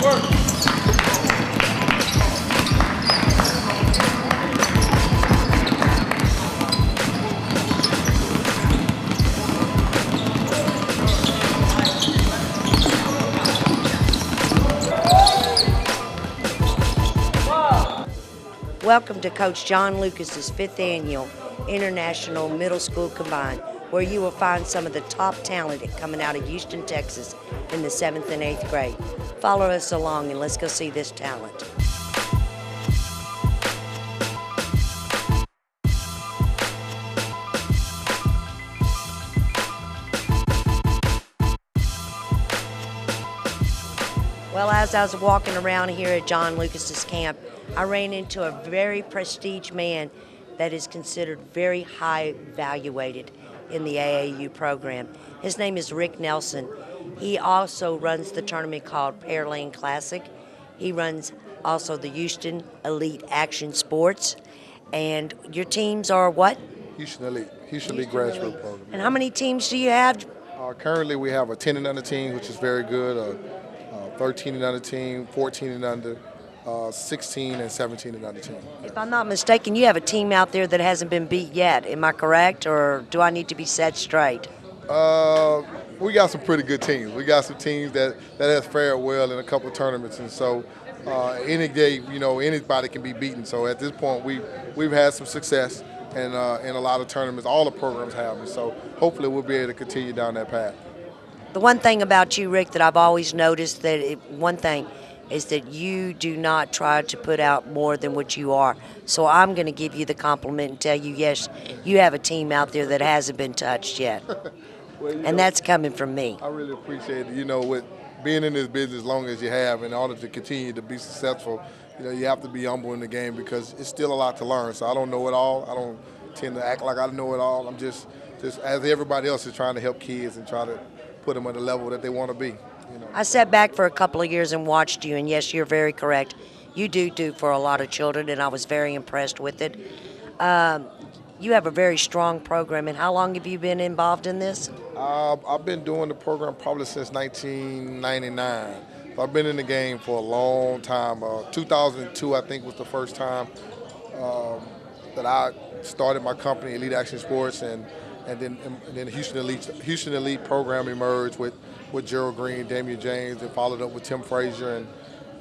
Welcome to Coach John Lucas's 5th Annual International Middle School Combine, where you will find some of the top talent coming out of Houston, Texas in the 7th and 8th grade. Follow us along and let's go see this talent. Well, as I was walking around here at John Lucas's camp, I ran into a very prestige man that is considered very high valuated in the AAU program. His name is Rick Nelson. He also runs the tournament called Pearland Classic. He runs also the Houston Elite Action Sports. And your teams are what? Houston Elite grassroots program. And how many teams do you have? Currently we have a 10 and under team, which is very good, 13 and under team, 14 and under, 16 and 17 and under team. If I'm not mistaken, you have a team out there that hasn't been beat yet. Am I correct, or do I need to be set straight? We got some pretty good teams. We got some teams that has fared well in a couple of tournaments, and so any day, anybody can be beaten. So at this point, we've had some success, and in a lot of tournaments, all the programs have, and so hopefully we'll be able to continue down that path. The one thing about you, Rick, that I've always noticed one thing is that you do not try to put out more than what you are. So I'm going to give you the compliment and tell you, yes, you have a team out there that hasn't been touched yet. And that's coming from me. I really appreciate it. With being in this business as long as you have, in order to continue to be successful, you have to be humble in the game because it's still a lot to learn. So I don't know it all. I don't tend to act like I know it all. I'm just as everybody else is trying to help kids and try to put them at the level that they want to be. I sat back for a couple of years and watched you, and yes, you're very correct. You do for a lot of children, and I was very impressed with it. You have a very strong program, and how long have you been involved in this? I've been doing the program probably since 1999. So I've been in the game for a long time. 2002, I think, was the first time that I started my company, Elite Action Sports, and then Houston Elite program emerged with Gerald Green, Damian James, and followed up with Tim Frazier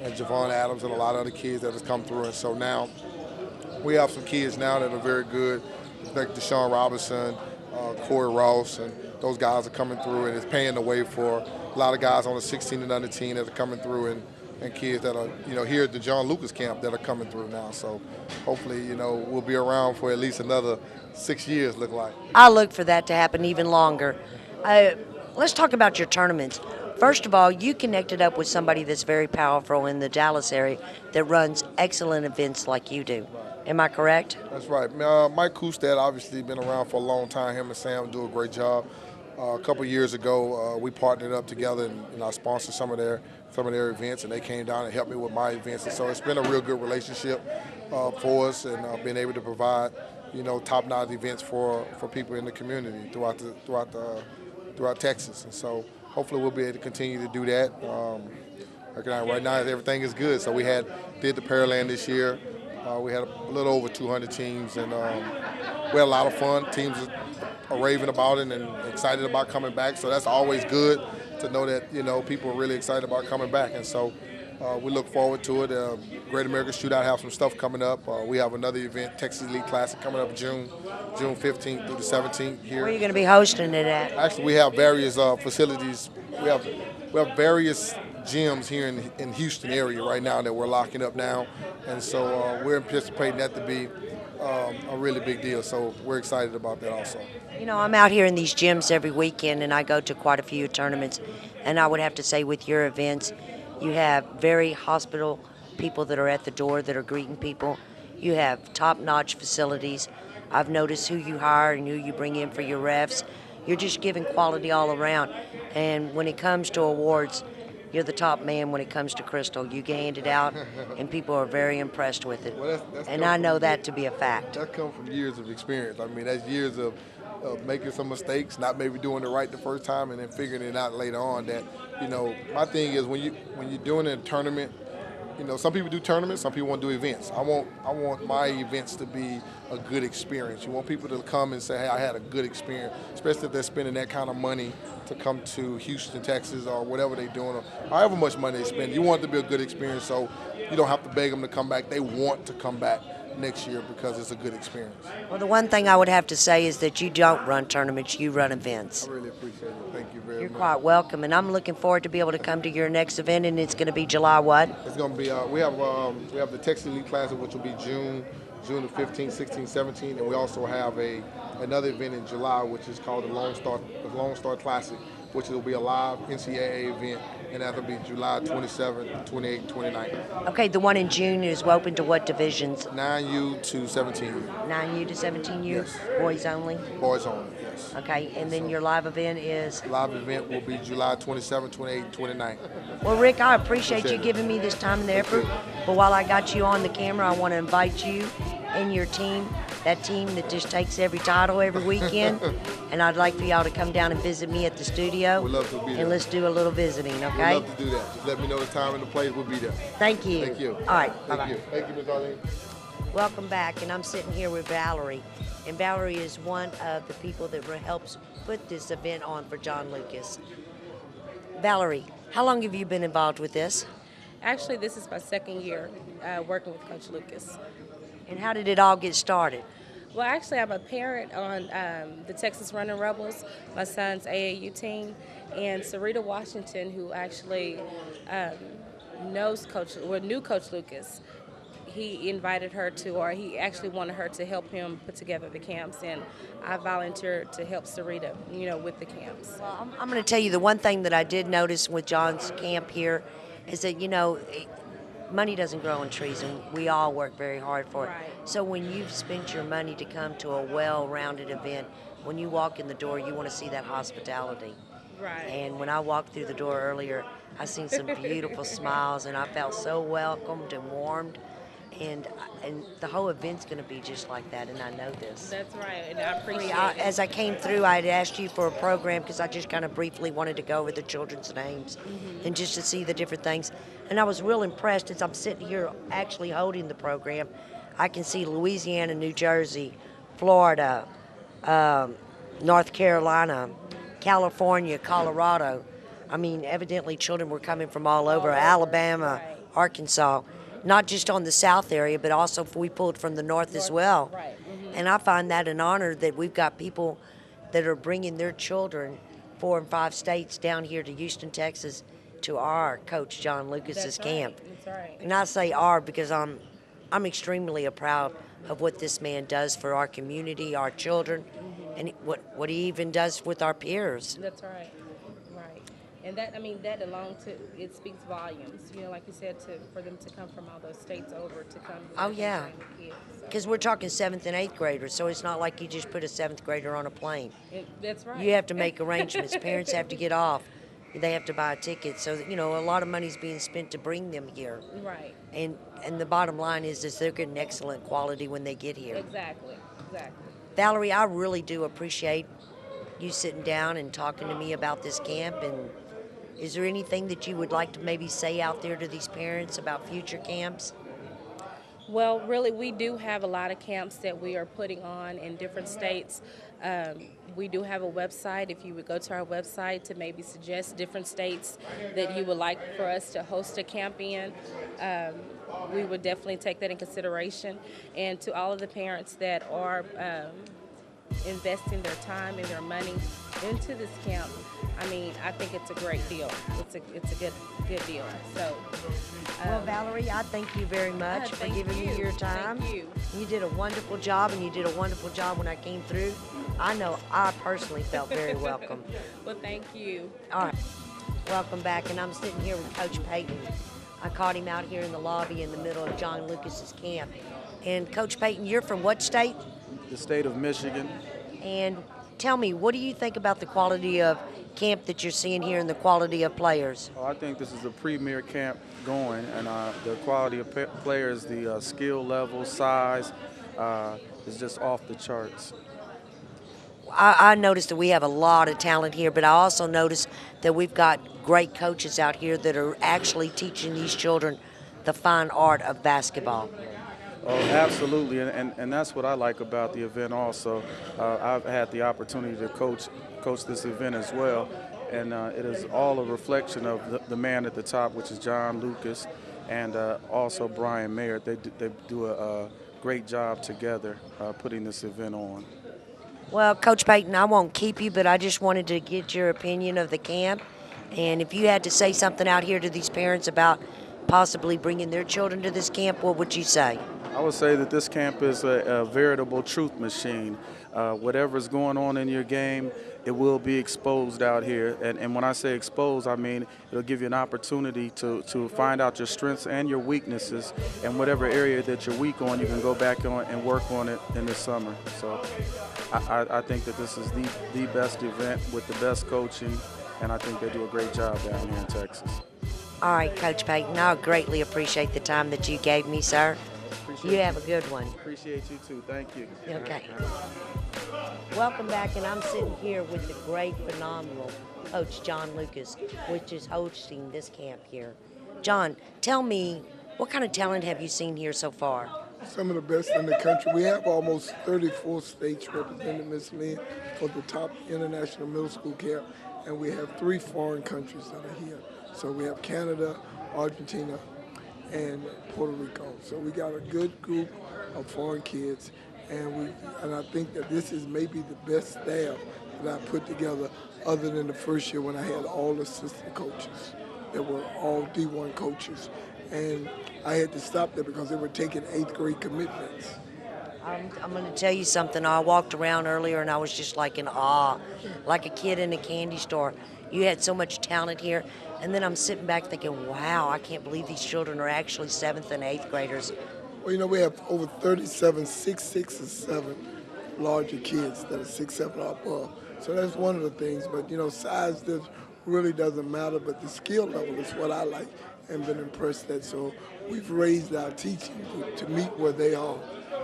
and Javon Adams and a lot of other kids that have come through. And so now we have some kids now that are very good, like Deshaun Robinson, Corey Ross, and those guys are coming through, and it's paying the way for a lot of guys on the 16 and under team that are coming through, and kids that are here at the John Lucas camp that are coming through now. So hopefully we'll be around for at least another 6 years, look like. I look for that to happen even longer. Let's talk about your tournaments. First of all, you connected up with somebody that's very powerful in the Dallas area that runs excellent events like you do. Am I correct? That's right. Mike Kustad obviously been around for a long time. Him and Sam do a great job. A couple years ago, we partnered up together, and I sponsored some of their events, and they came down and helped me with my events. And so it's been a real good relationship for us, and being able to provide top-notch events for people in the community throughout Texas. And so hopefully we'll be able to continue to do that. Right now everything is good. So we did the Pearland this year. We had a little over 200 teams, and we had a lot of fun. Teams are raving about it and excited about coming back. So that's always good to know that people are really excited about coming back. And so we look forward to it. Great American Shootout have some stuff coming up. We have another event, Texas Elite Classic, coming up June 15th through the 17th here. Where are you going to be hosting it at? Actually, we have various facilities. We have various gyms here in Houston area right now that we're locking up now, and so we're anticipating that to be a really big deal. So we're excited about that also. I'm out here in these gyms every weekend, and I go to quite a few tournaments, and I would have to say with your events, you have very hospitable people that are at the door that are greeting people. You have top-notch facilities. I've noticed who you hire and who you bring in for your refs. You're just giving quality all around. And when it comes to awards, you're the top man when it comes to Crystal. You hand it out, and people are very impressed with it. Well, that's and I know that to be a fact. That comes from years of experience. I mean, that's years of of making some mistakes, not maybe doing it right the first time, and then figuring it out later on. That, my thing is when you're doing a tournament, some people do tournaments, some people want to do events. I want my events to be a good experience. You want people to come and say, hey, I had a good experience, especially if they're spending that kind of money to come to Houston, Texas, or whatever they're doing, or however much money they spend. You want it to be a good experience, so you don't have to beg them to come back. They want to come back next year because it's a good experience. Well, the one thing I would have to say is that you don't run tournaments, you run events. I really appreciate it. Thank you very You're much. quite welcome, and I'm looking forward to be able to come to your next event, and it's going to be July what? It's going to be we have the Texas Elite Classic, which will be June the 15th, 16th, 17th, and we also have another event in July, which is called the Lone Star Classic, which will be a live NCAA event, and that'll be July 27th, 28th, and 29th. Okay, the one in June is open to what divisions? 9U to 17U. 9U to 17U? Yes. Boys only? Boys only, yes. Okay, and then your live event is? Live event will be July 27th, 28th, and 29th. Well, Rick, I appreciate you giving me this time and the effort. But while I got you on the camera, I want to invite you and your team, that team that just takes every title every weekend. And I'd like for y'all to come down and visit me at the studio. We'd love to be there. And let's do a little visiting, okay? We'd love to do that. Just let me know the time and the place. We'll be there. Thank you. Thank you. All right, Thank bye-bye. you. Thank you, Ms. Arlene. Welcome back, and I'm sitting here with Valerie. And Valerie is one of the people that helps put this event on for John Lucas. Valerie, how long have you been involved with this? Actually, this is my second year working with Coach Lucas. And how did it all get started? Well, actually, I'm a parent on the Texas Running Rebels, my son's AAU team, and Sarita Washington, who actually knew Coach Lucas. He invited her to, or he actually wanted her to help him put together the camps, and I volunteered to help Sarita, with the camps. Well, I'm going to tell you the one thing that I did notice with John's camp here is that, money doesn't grow on trees, and we all work very hard for it. Right. So when you've spent your money to come to a well-rounded event, when you walk in the door, you want to see that hospitality. Right. And when I walked through the door earlier, I seen some beautiful smiles, and I felt so welcomed and warmed. And the whole event's going to be just like that, and I know this. That's right, and I appreciate it. As I came through, I had asked you for a program because I just kind of briefly wanted to go over the children's names and just to see the different things. And I was real impressed as I'm sitting here actually holding the program. I can see Louisiana, New Jersey, Florida, North Carolina, California, Colorado. I mean, evidently children were coming from all over, Alabama, right. Arkansas. Not just on the south area, but also we pulled from the north as well. Right. And I find that an honor that we've got people that are bringing their children 4 and 5 states down here to Houston, Texas, to our coach John Lucas's camp. That's right. And I say our because I'm extremely proud of what this man does for our community, our children, and what he even does with our peers. That's right. Right. And that alone, it speaks volumes. Like you said, for them to come from all those states over to come. Oh, yeah. train the kids, so. Because we're talking 7th and 8th graders, so it's not like you just put a 7th grader on a plane. That's right. You have to make arrangements. Parents have to get off. They have to buy a ticket. So, a lot of money's being spent to bring them here. Right. And the bottom line is they're getting excellent quality when they get here. Exactly. Valerie, I really do appreciate you sitting down and talking to me about this camp. And is there anything that you would like to maybe say out there to these parents about future camps? Well, really, we do have a lot of camps that we are putting on in different states. We do have a website. If you would go to our website to maybe suggest different states that you would like for us to host a camp in, we would definitely take that in consideration. And to all of the parents that are investing their time and their money into this camp, I think it's a great deal. It's a good deal. So, well, Valerie, I thank you very much for giving me your time. Thank you. You did a wonderful job, and you did a wonderful job when I came through. I know I personally felt very welcome. Well, thank you. All right. Welcome back, and I'm sitting here with Coach Payton. I caught him out here in the lobby in the middle of John Lucas's camp. And Coach Payton, you're from what state? The state of Michigan. And tell me, what do you think about the quality of camp that you're seeing here and the quality of players? I think this is the premier camp going, and the quality of players, the skill level, size, is just off the charts. I noticed that we have a lot of talent here, but I also noticed that we've got great coaches out here that are actually teaching these children the fine art of basketball. Oh, absolutely, and that's what I like about the event. Also, I've had the opportunity to coach this event as well, and it is all a reflection of the man at the top, which is John Lucas, and also Brian Mayer. They do a great job together putting this event on. Well, Coach Payton, I won't keep you, but I just wanted to get your opinion of the camp. And if you had to say something out here to these parents about possibly bringing their children to this camp, what would you say? I would say that this camp is a veritable truth machine. Whatever's going on in your game, it will be exposed out here. And when I say exposed, I mean it'll give you an opportunity to find out your strengths and your weaknesses, and whatever area that you're weak on, you can go back on and work on it in the summer. So I think that this is the best event with the best coaching, and I think they do a great job down here in Texas. All right, Coach Payton, I greatly appreciate the time that you gave me, sir. Appreciate You have a good one. Appreciate you too. Thank you. Okay. Welcome back, and I'm sitting here with the great, phenomenal Coach John Lucas, which is hosting this camp here. John, tell me, what kind of talent have you seen here so far? Some of the best in the country. We have almost 34 states represented, Miss Lynn, for the top international middle school camp, and we have 3 foreign countries that are here. So we have Canada, Argentina, and Puerto Rico. So we got a good group of foreign kids, and I think that this is maybe the best staff that I put together, other than the first year when I had all assistant coaches that were all D1 coaches. And I had to stop that because they were taking 8th grade commitments. I'm going to tell you something. I walked around earlier and I was just like in awe, like a kid in a candy store. You had so much talent here. And then I'm sitting back thinking, wow, I can't believe these children are actually 7th and 8th graders. Well, you know, we have over 37 6, and 7 larger kids that are 6, 7 or above. So that's one of the things. But, you know, size really doesn't matter, but the skill level is what I like and been impressed at. So we've raised our teaching to meet where they are.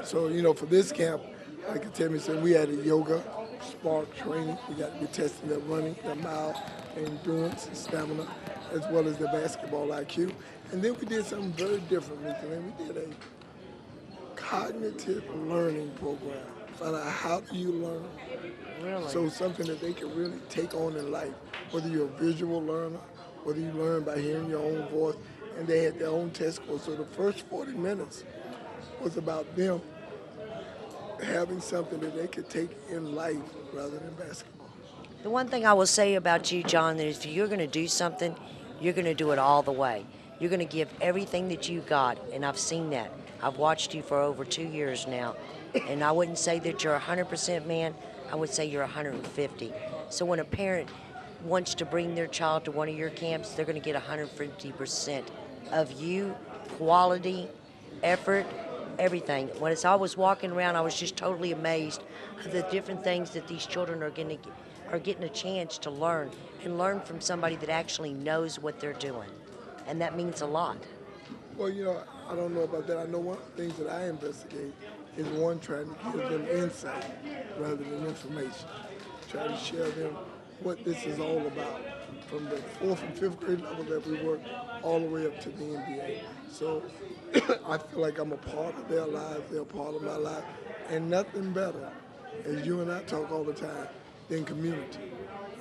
So, you know, for this camp, like Tammy said, we had a yoga, spark training. We got to be testing their running, their mile, endurance, and stamina, as well as their basketball IQ. And then we did something very different recently. We did a cognitive learning program. Find out how do you learn. Really? So something that they can really take on in life, whether you're a visual learner, whether you learn by hearing your own voice, and they had their own test scores. So the first 40 minutes was about them having something that they could take in life rather than basketball. The one thing I will say about you, John, is if you're going to do something, you're going to do it all the way. You're going to give everything that you got, and I've seen that. I've watched you for over 2 years now, and I wouldn't say that you're 100% man. I would say you're 150. So when a parent wants to bring their child to one of your camps, they're going to get 150% of you, quality, effort, everything. As I was walking around, I was just totally amazed at the different things that these children are getting a chance to learn, and learn from somebody that actually knows what they're doing. And that means a lot. Well, you know, I don't know about that. I know one of the things that I investigate is one, trying to give them insight rather than information. Try to share them what this is all about, from the 4th and 5th grade level that we work all the way up to the NBA. So I feel like I'm a part of their lives, they're a part of my life, and nothing better, as you and I talk all the time, than community.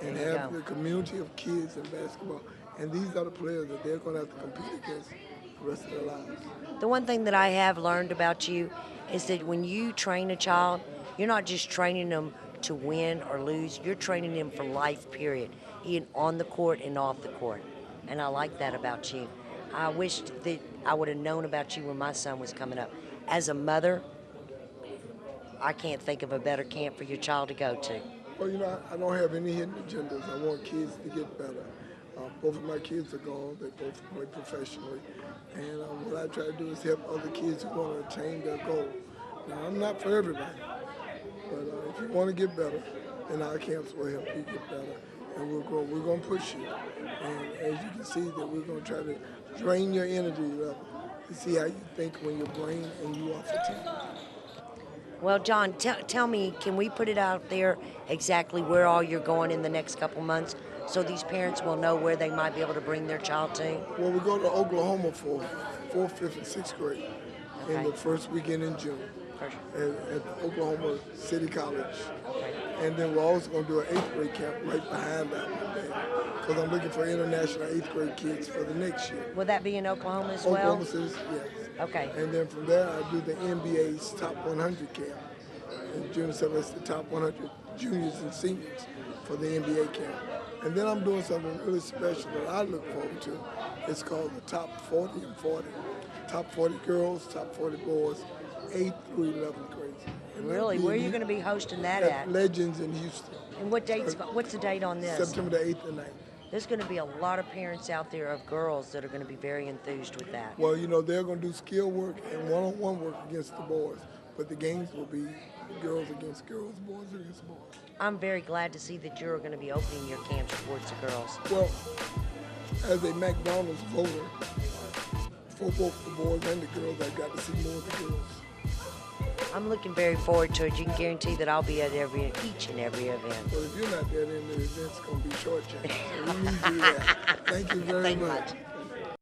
And have the community of kids in basketball. And these are the players that they're going to have to compete against the rest of their lives. The one thing that I have learned about you is that when you train a child, you're not just training them to win or lose, you're training them for life, period, even on the court and off the court. And I like that about you. I wished that I would have known about you when my son was coming up. As a mother, I can't think of a better camp for your child to go to. Well, you know, I don't have any hidden agendas. I want kids to get better. Both of my kids are gone. They both play professionally. And what I try to do is help other kids who want to attain their goal. Now, I'm not for everybody. But if you want to get better, then our camps will help you get better. And we'll grow. We're going to push you. And as you can see, that we're going to try to drain your energy level to see how you think when your brain and you are fatigued. Well, John, tell me, can we put it out there exactly where all you're going in the next couple months so these parents will know where they might be able to bring their child to? Well, we go to Oklahoma for 4th, 5th, and 6th grade in Okay. the first weekend in June First. at Oklahoma City College. Okay. And then we're also going to do an 8th grade camp right behind that one there, because I'm looking for international 8th grade kids for the next year. Will that be in Oklahoma as well? Oklahoma City, yes. Okay. And then from there, I do the NBA's Top 100 camp. In June 7th, it's the top 100 juniors and seniors for the NBA camp. And then I'm doing something really special that I look forward to. It's called the Top 40 and 40. Top 40 girls, top 40 boys, 8th through 11th grades. And Really? that'll Where are be you going to be hosting that at? Legends in Houston. And what's the date on this? September the 8th and 9th. There's going to be a lot of parents out there of girls that are going to be very enthused with that. Well, you know, they're going to do skill work and one-on-one work against the boys. But the games will be girls against girls, boys against boys. I'm very glad to see that you're going to be opening your camps towards the girls. Well, as a McDonald's voter, for both the boys and the girls, I got to see more of the girls. I'm looking very forward to it. You can guarantee that I'll be at each and every event. Well, if you're not there, then the event's going to be shortchanged. So we need you there. Thank you very Thank you much. much.